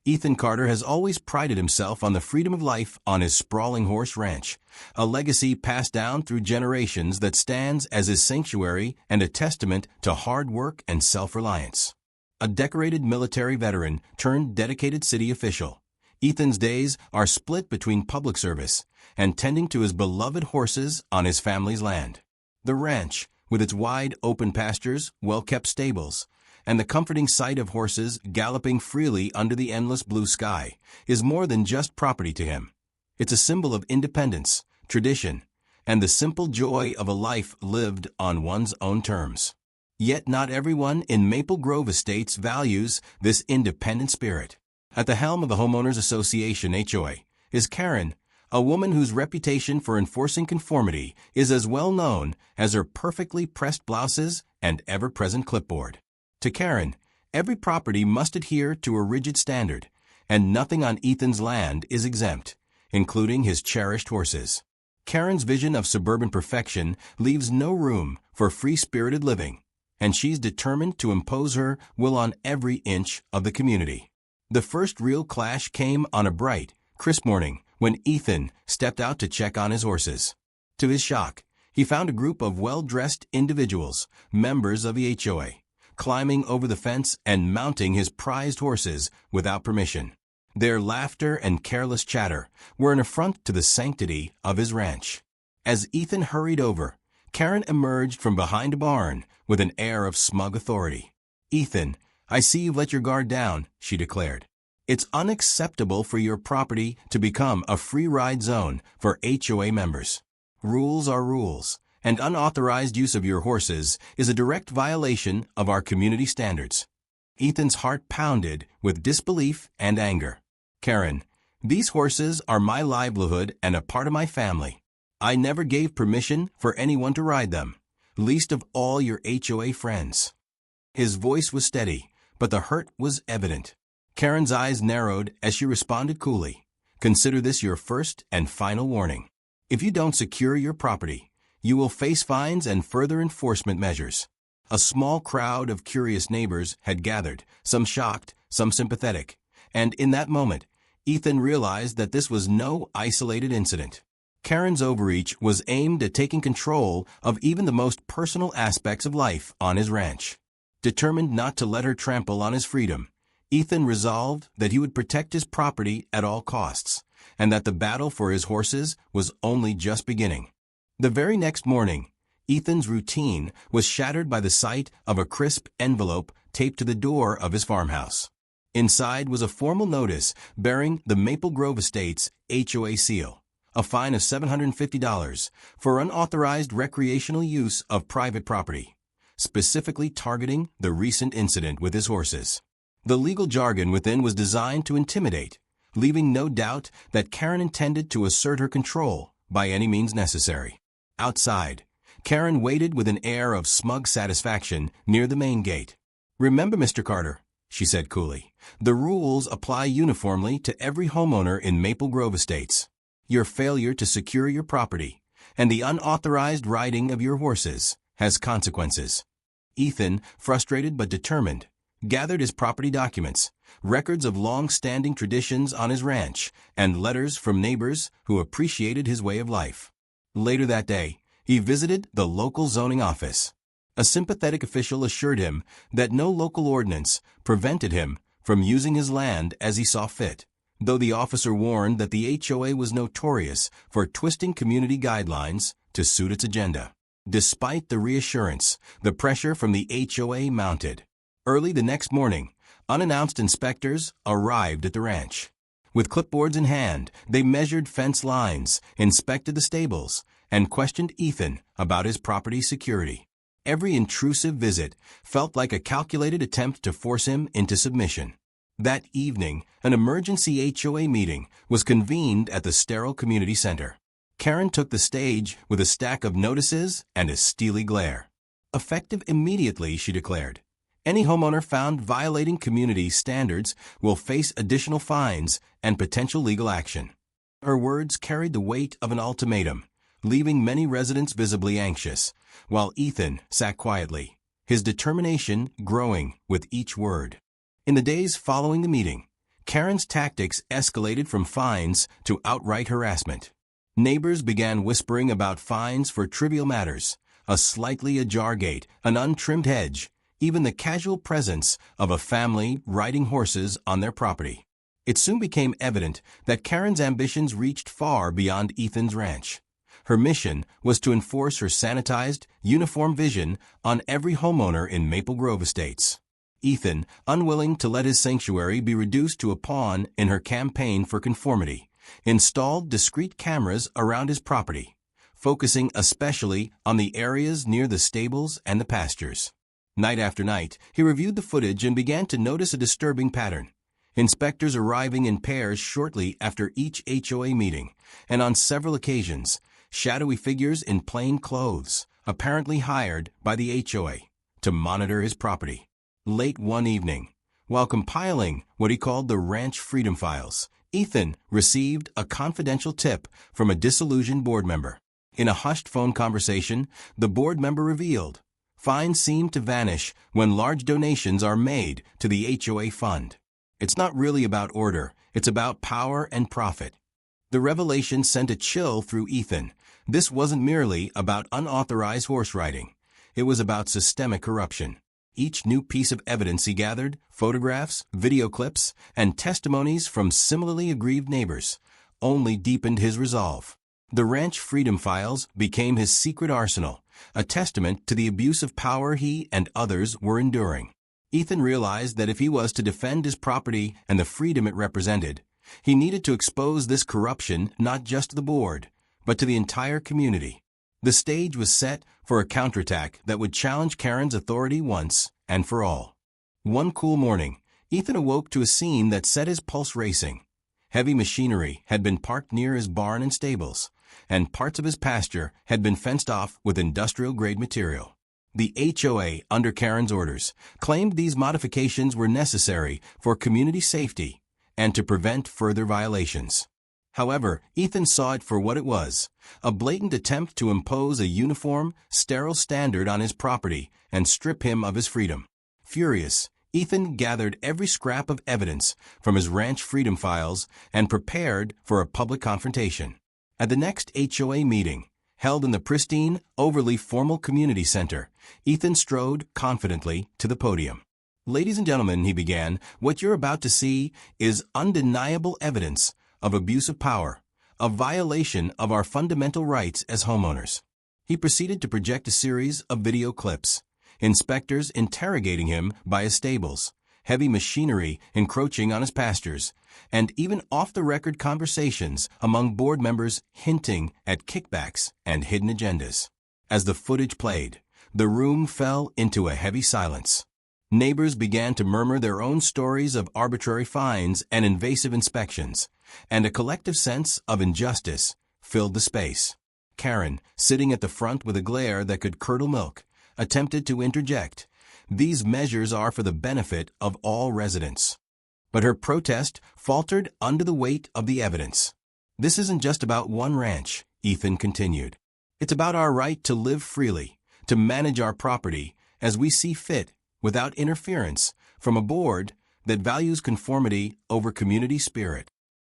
Ethan Carter has always prided himself on the freedom of life on his sprawling horse ranch, a legacy passed down through generations that stands as his sanctuary and a testament to hard work and self-reliance. A decorated military veteran turned dedicated city official, Ethan's days are split between public service and tending to his beloved horses on his family's land. The ranch, with its wide open pastures, well-kept stables, and the comforting sight of horses galloping freely under the endless blue sky, is more than just property to him. It's a symbol of independence, tradition, and the simple joy of a life lived on one's own terms. Yet not everyone in Maple Grove Estates values this independent spirit. At the helm of the Homeowners Association HOA is Kerren, a woman whose reputation for enforcing conformity is as well known as her perfectly pressed blouses and ever-present clipboard. To Kerren, every property must adhere to a rigid standard, and nothing on Ethan's land is exempt, including his cherished horses. Kerren's vision of suburban perfection leaves no room for free-spirited living, and she's determined to impose her will on every inch of the community. The first real clash came on a bright, crisp morning when Ethan stepped out to check on his horses. To his shock, he found a group of well-dressed individuals, members of the HOA, climbing over the fence and mounting his prized horses without permission. Their laughter and careless chatter were an affront to the sanctity of his ranch. As Ethan hurried over, Kerren emerged from behind a barn with an air of smug authority. "Ethan, I see you've let your guard down," she declared. "It's unacceptable for your property to become a free ride zone for HOA members. Rules are rules, and unauthorized use of your horses is a direct violation of our community standards." Ethan's heart pounded with disbelief and anger. "Kerren, these horses are my livelihood and a part of my family. I never gave permission for anyone to ride them, least of all your HOA friends." His voice was steady, but the hurt was evident. Kerren's eyes narrowed as she responded coolly, "Consider this your first and final warning. If you don't secure your property, you will face fines and further enforcement measures." A small crowd of curious neighbors had gathered, some shocked, some sympathetic, and in that moment, Ethan realized that this was no isolated incident. Kerren's overreach was aimed at taking control of even the most personal aspects of life on his ranch. Determined not to let her trample on his freedom, Ethan resolved that he would protect his property at all costs, and that the battle for his horses was only just beginning. The very next morning, Ethan's routine was shattered by the sight of a crisp envelope taped to the door of his farmhouse. Inside was a formal notice bearing the Maple Grove Estates HOA seal, a fine of $750 for unauthorized recreational use of private property, specifically targeting the recent incident with his horses. The legal jargon within was designed to intimidate, leaving no doubt that Kerren intended to assert her control by any means necessary. Outside, Kerren waited with an air of smug satisfaction near the main gate. "Remember, Mr. Carter," she said coolly, "the rules apply uniformly to every homeowner in Maple Grove Estates. Your failure to secure your property and the unauthorized riding of your horses has consequences." Ethan, frustrated but determined, gathered his property documents, records of long-standing traditions on his ranch, and letters from neighbors who appreciated his way of life. Later that day, he visited the local zoning office. A sympathetic official assured him that no local ordinance prevented him from using his land as he saw fit, though the officer warned that the HOA was notorious for twisting community guidelines to suit its agenda. Despite the reassurance, the pressure from the HOA mounted. Early the next morning, unannounced inspectors arrived at the ranch. With clipboards in hand, they measured fence lines, inspected the stables, and questioned Ethan about his property security. Every intrusive visit felt like a calculated attempt to force him into submission. That evening, an emergency HOA meeting was convened at the sterile community center. Kerren took the stage with a stack of notices and a steely glare. "Effective immediately," she declared. "Any homeowner found violating community standards will face additional fines and potential legal action." Her words carried the weight of an ultimatum, leaving many residents visibly anxious, while Ethan sat quietly, his determination growing with each word. In the days following the meeting, Kerren's tactics escalated from fines to outright harassment. Neighbors began whispering about fines for trivial matters, a slightly ajar gate, an untrimmed hedge, even the casual presence of a family riding horses on their property. It soon became evident that Kerren's ambitions reached far beyond Ethan's ranch. Her mission was to enforce her sanitized, uniform vision on every homeowner in Maple Grove Estates. Ethan, unwilling to let his sanctuary be reduced to a pawn in her campaign for conformity, installed discreet cameras around his property, focusing especially on the areas near the stables and the pastures. Night after night, he reviewed the footage and began to notice a disturbing pattern. Inspectors arriving in pairs shortly after each HOA meeting, and on several occasions, shadowy figures in plain clothes, apparently hired by the HOA, to monitor his property. Late one evening, while compiling what he called the Ranch Freedom Files, Ethan received a confidential tip from a disillusioned board member. In a hushed phone conversation, the board member revealed, fines seem to vanish when large donations are made to the HOA fund. It's not really about order, it's about power and profit. The revelation sent a chill through Ethan. This wasn't merely about unauthorized horse riding. It was about systemic corruption. Each new piece of evidence he gathered, photographs, video clips, and testimonies from similarly aggrieved neighbors, only deepened his resolve. The Ranch Freedom Files became his secret arsenal, a testament to the abuse of power he and others were enduring. Ethan realized that if he was to defend his property and the freedom it represented, he needed to expose this corruption not just to the board, but to the entire community. The stage was set for a counterattack that would challenge Kerren's authority once and for all. One cool morning, Ethan awoke to a scene that set his pulse racing. Heavy machinery had been parked near his barn and stables, and parts of his pasture had been fenced off with industrial-grade material. The HOA, under Kerren's orders, claimed these modifications were necessary for community safety and to prevent further violations. However, Ethan saw it for what it was, a blatant attempt to impose a uniform, sterile standard on his property and strip him of his freedom. Furious, Ethan gathered every scrap of evidence from his Ranch Freedom Files and prepared for a public confrontation. At the next HOA meeting, held in the pristine, overly formal community center, Ethan strode confidently to the podium. "Ladies and gentlemen," he began, "what you're about to see is undeniable evidence of abuse of power, a violation of our fundamental rights as homeowners." He proceeded to project a series of video clips, inspectors interrogating him by his stables, heavy machinery encroaching on his pastures, and even off-the-record conversations among board members hinting at kickbacks and hidden agendas. As the footage played, the room fell into a heavy silence. Neighbors began to murmur their own stories of arbitrary fines and invasive inspections, and a collective sense of injustice filled the space. Kerren, sitting at the front with a glare that could curdle milk, attempted to interject, "These measures are for the benefit of all residents." But her protest faltered under the weight of the evidence. "This isn't just about one ranch," Ethan continued. "It's about our right to live freely, to manage our property as we see fit, without interference from a board that values conformity over community spirit."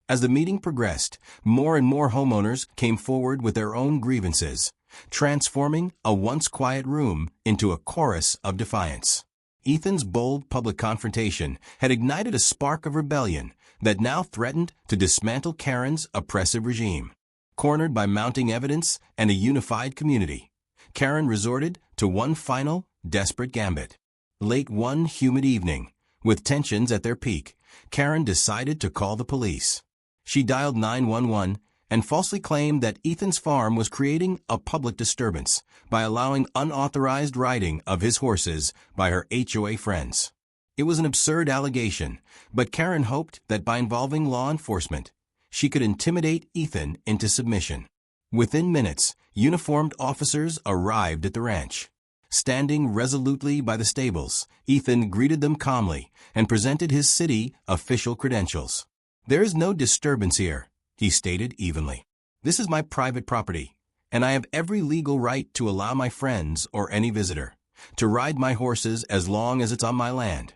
As the meeting progressed, more and more homeowners came forward with their own grievances, transforming a once quiet room into a chorus of defiance. Ethan's bold public confrontation had ignited a spark of rebellion that now threatened to dismantle Kerren's oppressive regime. Cornered by mounting evidence and a unified community, Kerren resorted to one final, desperate gambit. Late one humid evening, with tensions at their peak, Kerren decided to call the police. She dialed 911 and falsely claimed that Ethan's farm was creating a public disturbance by allowing unauthorized riding of his horses by her HOA friends. It was an absurd allegation, but Kerren hoped that by involving law enforcement, she could intimidate Ethan into submission. Within minutes, uniformed officers arrived at the ranch. Standing resolutely by the stables, Ethan greeted them calmly and presented his city official credentials. "There is no disturbance here," he stated evenly. "This is my private property, and I have every legal right to allow my friends or any visitor to ride my horses as long as it's on my land."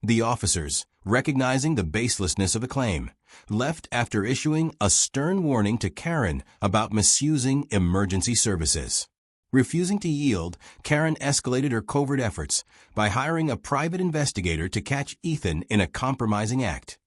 The officers, recognizing the baselessness of the claim, left after issuing a stern warning to Kerren about misusing emergency services. Refusing to yield, Kerren escalated her covert efforts by hiring a private investigator to catch Ethan in a compromising act,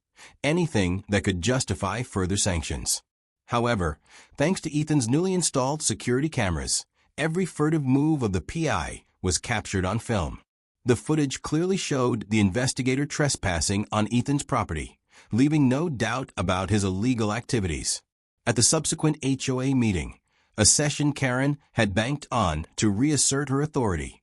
anything that could justify further sanctions. However, thanks to Ethan's newly installed security cameras, every furtive move of the PI was captured on film. The footage clearly showed the investigator trespassing on Ethan's property, leaving no doubt about his illegal activities. At the subsequent HOA meeting, a session Kerren had banked on to reassert her authority,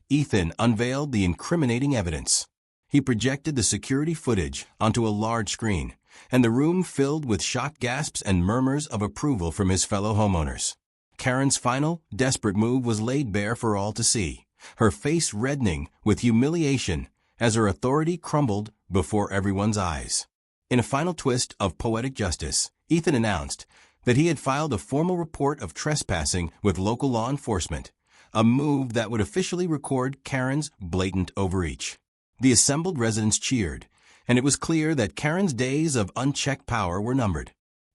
Ethan unveiled the incriminating evidence. He projected the security footage onto a large screen, and the room filled with shocked gasps and murmurs of approval from his fellow homeowners. Kerren's final, desperate move was laid bare for all to see, her face reddening with humiliation as her authority crumbled before everyone's eyes. In a final twist of poetic justice, Ethan announced that he had filed a formal report of trespassing with local law enforcement, a move that would officially record Kerren's blatant overreach. The assembled residents cheered, and it was clear that Kerren's days of unchecked power were numbered.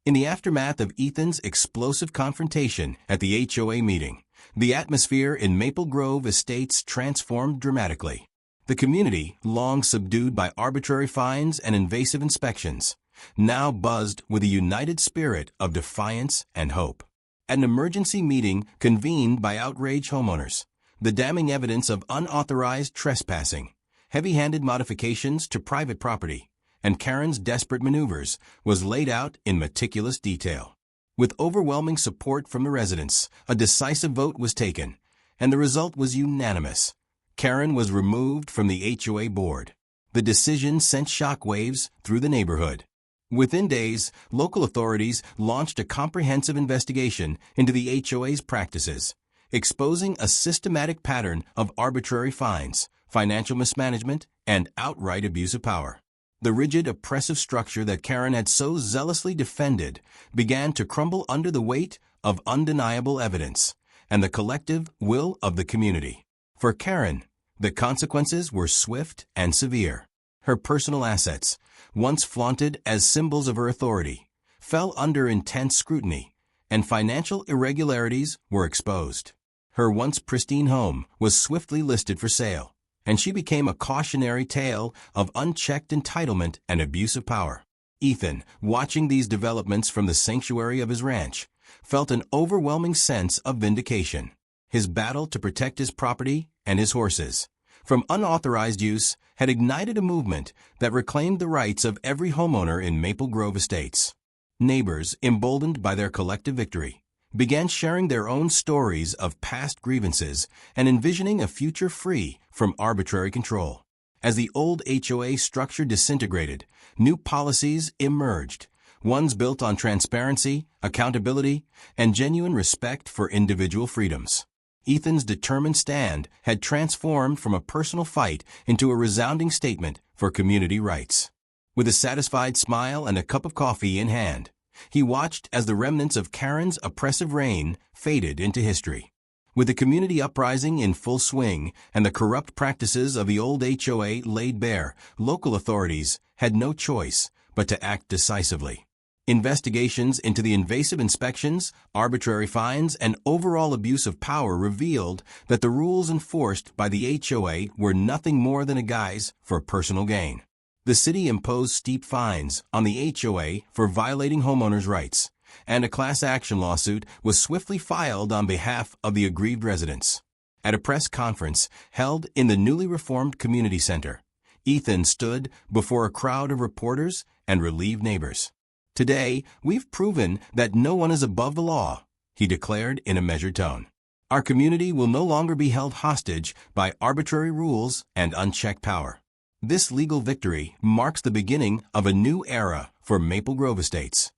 In the aftermath of Ethan's explosive confrontation at the HOA meeting, the atmosphere in Maple Grove Estates transformed dramatically. The community, long subdued by arbitrary fines and invasive inspections, now buzzed with a united spirit of defiance and hope. At an emergency meeting convened by outraged homeowners, the damning evidence of unauthorized trespassing, heavy-handed modifications to private property, and Kerren's desperate maneuvers was laid out in meticulous detail. With overwhelming support from the residents, a decisive vote was taken, and the result was unanimous. Kerren was removed from the HOA board. The decision sent shockwaves through the neighborhood. Within days, local authorities launched a comprehensive investigation into the HOA's practices, exposing a systematic pattern of arbitrary fines, financial mismanagement, and outright abuse of power. The rigid, oppressive structure that Kerren had so zealously defended began to crumble under the weight of undeniable evidence and the collective will of the community. For Kerren, the consequences were swift and severe. Her personal assets, once flaunted as symbols of her authority, fell under intense scrutiny, and financial irregularities were exposed. Her once pristine home was swiftly listed for sale, and she became a cautionary tale of unchecked entitlement and abuse of power. Ethan, watching these developments from the sanctuary of his ranch, felt an overwhelming sense of vindication. His battle to protect his property and his horses from unauthorized use had ignited a movement that reclaimed the rights of every homeowner in Maple Grove Estates. Neighbors, emboldened by their collective victory, began sharing their own stories of past grievances and envisioning a future free from arbitrary control. As the old HOA structure disintegrated, new policies emerged, ones built on transparency, accountability, and genuine respect for individual freedoms. Ethan's determined stand had transformed from a personal fight into a resounding statement for community rights. With a satisfied smile and a cup of coffee in hand, he watched as the remnants of Kerren's oppressive reign faded into history. With the community uprising in full swing and the corrupt practices of the old HOA laid bare, local authorities had no choice but to act decisively. Investigations into the invasive inspections, arbitrary fines, and overall abuse of power revealed that the rules enforced by the HOA were nothing more than a guise for personal gain. The city imposed steep fines on the HOA for violating homeowners' rights, and a class action lawsuit was swiftly filed on behalf of the aggrieved residents. At a press conference held in the newly reformed community center, Ethan stood before a crowd of reporters and relieved neighbors. "Today, we've proven that no one is above the law," he declared in a measured tone. "Our community will no longer be held hostage by arbitrary rules and unchecked power." This legal victory marks the beginning of a new era for Maple Grove Estates.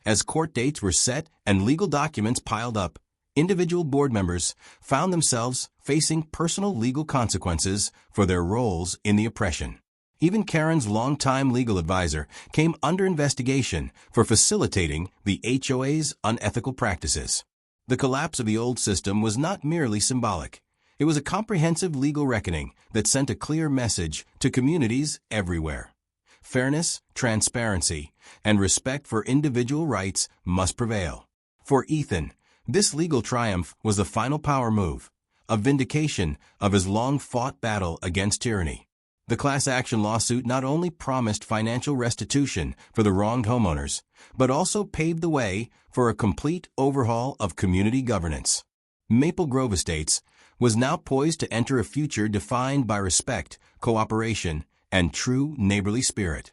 As court dates were set and legal documents piled up, individual board members found themselves facing personal legal consequences for their roles in the oppression. Even Kerren's longtime legal advisor came under investigation for facilitating the HOA's unethical practices. The collapse of the old system was not merely symbolic. It was a comprehensive legal reckoning that sent a clear message to communities everywhere. fairness, transparency, and respect for individual rights must prevail. For Ethan, this legal triumph was the final power move, a vindication of his long-fought battle against tyranny. The class action lawsuit not only promised financial restitution for the wronged homeowners, but also paved the way for a complete overhaul of community governance. Maple Grove Estates was now poised to enter a future defined by respect, cooperation, and true neighborly spirit.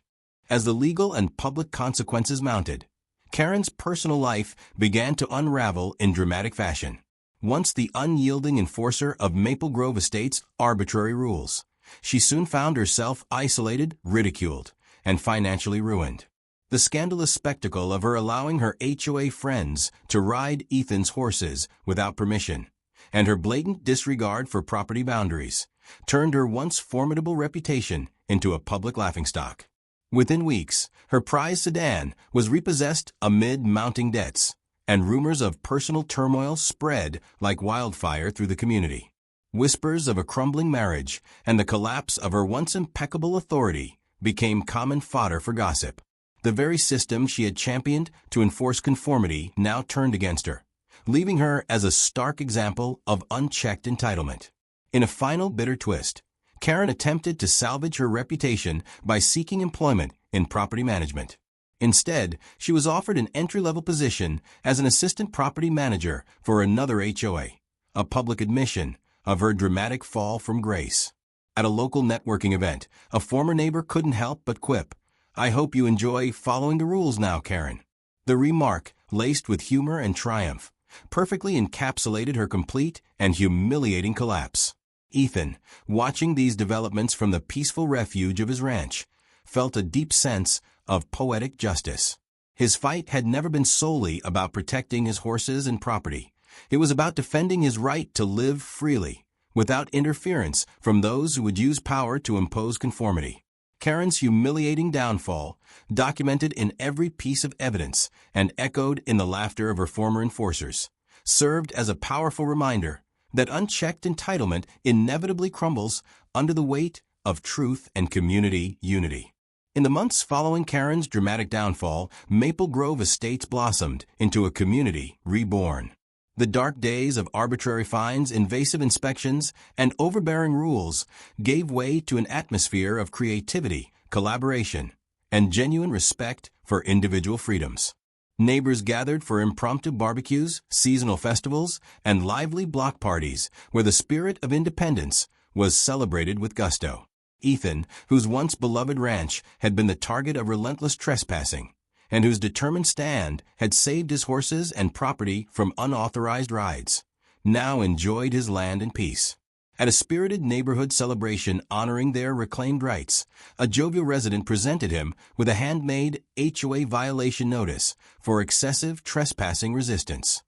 As the legal and public consequences mounted, Kerren's personal life began to unravel in dramatic fashion. Once the unyielding enforcer of Maple Grove Estates' arbitrary rules, she soon found herself isolated, ridiculed, and financially ruined. The scandalous spectacle of her allowing her HOA friends to ride Ethan's horses without permission, and her blatant disregard for property boundaries, turned her once formidable reputation into a public laughingstock. Within weeks, her prized sedan was repossessed amid mounting debts, and rumors of personal turmoil spread like wildfire through the community. Whispers of a crumbling marriage and the collapse of her once impeccable authority became common fodder for gossip. The very system she had championed to enforce conformity now turned against her, leaving her as a stark example of unchecked entitlement. In a final bitter twist, Kerren attempted to salvage her reputation by seeking employment in property management. Instead, she was offered an entry-level position as an assistant property manager for another HOA, a public admission of her dramatic fall from grace. At a local networking event, a former neighbor couldn't help but quip, "I hope you enjoy following the rules now, Kerren." The remark, laced with humor and triumph, perfectly encapsulated her complete and humiliating collapse. Ethan, watching these developments from the peaceful refuge of his ranch, felt a deep sense of poetic justice. His fight had never been solely about protecting his horses and property. It was about defending his right to live freely, without interference from those who would use power to impose conformity. Kerren's humiliating downfall, documented in every piece of evidence and echoed in the laughter of her former enforcers, served as a powerful reminder that unchecked entitlement inevitably crumbles under the weight of truth and community unity. In the months following Kerren's dramatic downfall, Maple Grove Estates blossomed into a community reborn. The dark days of arbitrary fines, invasive inspections, and overbearing rules gave way to an atmosphere of creativity, collaboration, and genuine respect for individual freedoms. Neighbors gathered for impromptu barbecues, seasonal festivals, and lively block parties where the spirit of independence was celebrated with gusto. Ethan, whose once beloved ranch had been the target of relentless trespassing, and whose determined stand had saved his horses and property from unauthorized rides, now enjoyed his land in peace. At a spirited neighborhood celebration honoring their reclaimed rights, a jovial resident presented him with a handmade HOA violation notice for excessive trespassing resistance.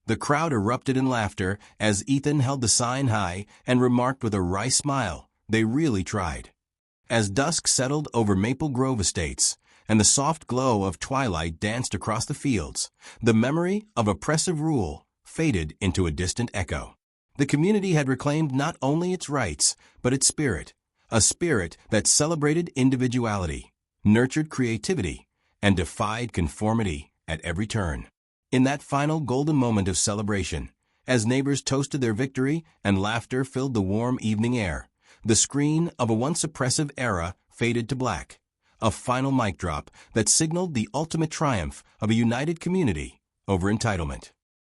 The crowd erupted in laughter as Ethan held the sign high and remarked with a wry smile, "They really tried." As dusk settled over Maple Grove Estates, and the soft glow of twilight danced across the fields, the memory of oppressive rule faded into a distant echo. The community had reclaimed not only its rights, but its spirit, a spirit that celebrated individuality, nurtured creativity, and defied conformity at every turn. In that final golden moment of celebration, as neighbors toasted their victory and laughter filled the warm evening air, the screen of a once oppressive era faded to black, a final mic drop that signaled the ultimate triumph of a united community over entitlement.